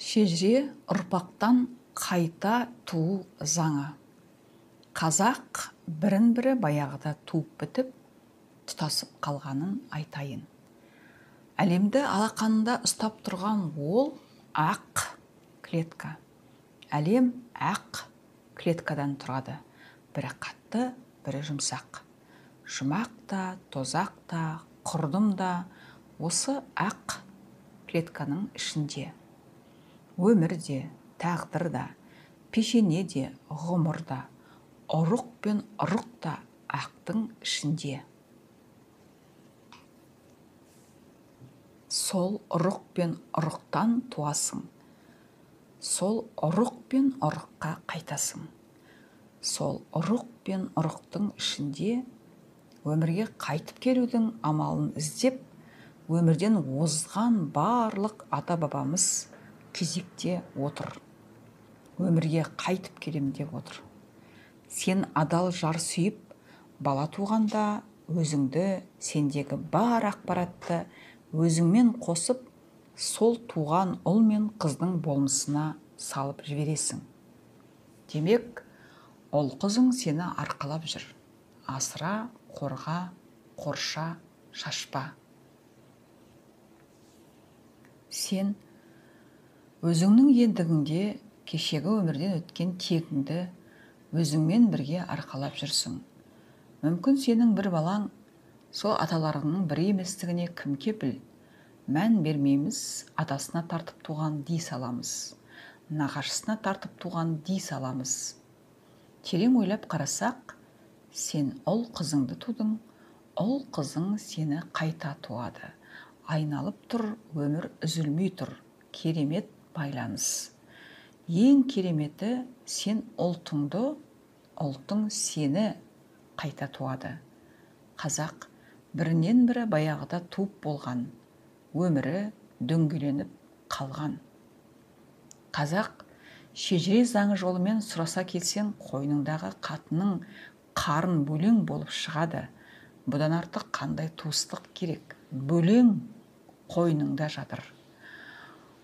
Шежіре ұрпақтан қайта туу заңы. Қазақ бірін-бірі баяғыда туып бітіп, тұтасып қалғанын айтайын. Әлемді алақанында ұстап тұрған ол ақ клетка. Әлем ақ клеткадан тұрады. Бірі қатты, бірі жұмсақ. Жұмақ та, тозақ та, құрдым да осы ақ клетканың ішінде. Өмір де, тағдыр да, пешене де, ғұмыр да, ұрық пен ұрық та ақтың ішінде. Сол ұрық пен ұрықтан туасың. Сол ұрық пен ұрыққа қайтасың. Сол ұрық пен ұрықтың ішінде өмірге қайтып келудің амалын іздеп, өмірден озған барлық ата-бабамыз кезекте отыр. Өмірге қайтып келем деп отыр. Сен адал жар сүйіп, бала туғанда өзіңді, сендегі бар ақпаратты өзіңмен қосып, сол туған ұл мен қыздың болмысына салып жібересің. Демек, ұл қызың сені арқалап жүр. Асыра, қорға, қорша, шашпа. Сен өзіңнің ендігіңде кешегі өмірден өткен тегіңді өзіңмен бірге арқалап жүрсің. Мүмкін сенің бір балаң сол аталарыңның бірі еместігіне кім кепіл? Мән бермейміз, атасына тартып туған дей саламыз. Нағашысына тартып туған дей саламыз. Терең ойлап қарасақ, сен ұл қызыңды тудың, ұл қызың сені қайта туады. Айналып тұр, өмір үзілмей тұр. Керемет байланыс. Ең кереметі, сен ұлтыңды, ұлтың сені қайта туады. Қазақ бірінен бірі баяғыда туып болған, өмірі дөңгеленіп қалған. Қазақ шежіре заңы жолымен сұраса келсең, қойныңдағы қатының қарын бөлең болып шығады. Бұдан артық қандай туыстық керек? Бөлең қойныңда жатыр.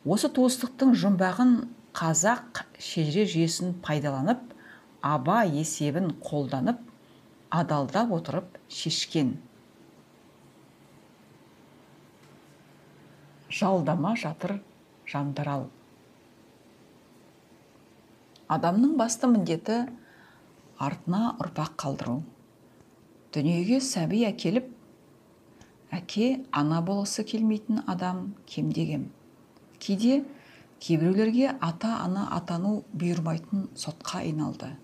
Осы туыстықтың жұмбағын қазақ шежіре жүйесін пайдаланып, аба есебін қолданып, адалдап отырып шешкен. Жалдама жатыр жандарал. Адамның басты міндеті артына ұрпақ қалдыру. Дүниеге сәби әкеліп, әке ана болғысы келмейтін адам кемде-кем. Кейде кейбіреулерге ата-ана атану бұйырмайтын сотқа айналды.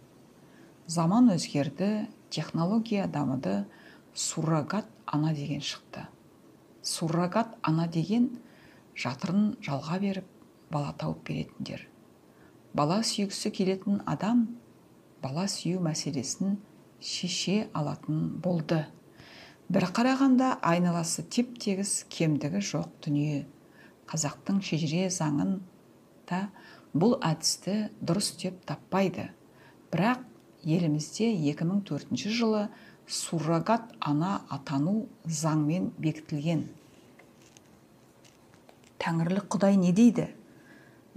Заман өзгерді, технология дамыды, суррогат ана деген шықты. Суррогат ана деген жатырын жалға беріп, бала тауып беретіндер. Бала сүйгісі келетін адам бала сүю мәселесін шеше алатын болды. Бір қарағанда айналасы теп-тегіс, кемдігі жоқ дүние. Қазақтың шежіре заңын да бұл әдісті дұрыс деп таппайды. Бірақ елімізде 2004 жылы суррогат ана атану заңмен бекітілген. Тәңірлік Құдай не дейді?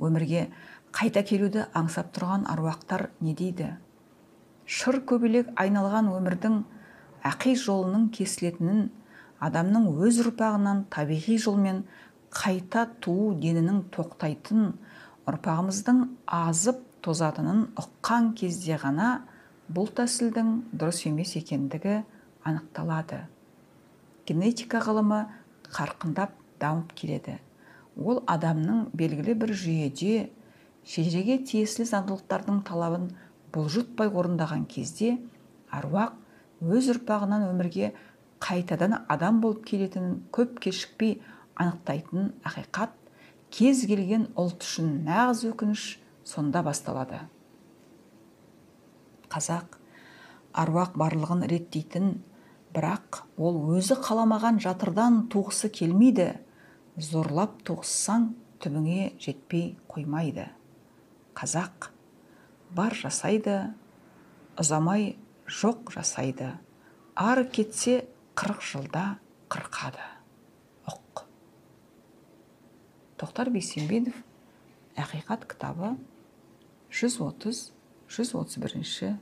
Өмірге қайта келуді аңсап тұрған аруақтар не дейді? Шыр көбелек айналған өмірдің ақи жолының кесілетінін, адамның өз ұрпағынан табиғи жолмен қайта туу денінің тоқтайтын, ұрпағымыздың азып тозатынын ұққан кезде ғана бұл тәсілдің дұрыс емес екендігі анықталады. Генетика ғылымы қарқындап дамып келеді. Ол адамның белгілі бір жүйеде шежіреге тиесілі заңдылықтардың талабын бұлжытпай орындаған кезде аруақ өз ұрпағынан өмірге қайтадан адам болып келетінін көп кешікпей анықтайтын ақиқат кез келген ұлт үшін нағыз өкініш сонда басталады. Қазақ аруақ барлығын реттейтін, бірақ ол өзі қаламаған жатырдан туғысы келмейді. Зорлап туғызсаң түбіңе жетпей қоймайды. Қазақ бар жасайды, ұзамай жоқ жасайды. Ары кетсе 40 жылда қырқады. Тоқтар Бейсенбинов, Ақиқат кітабы 130-131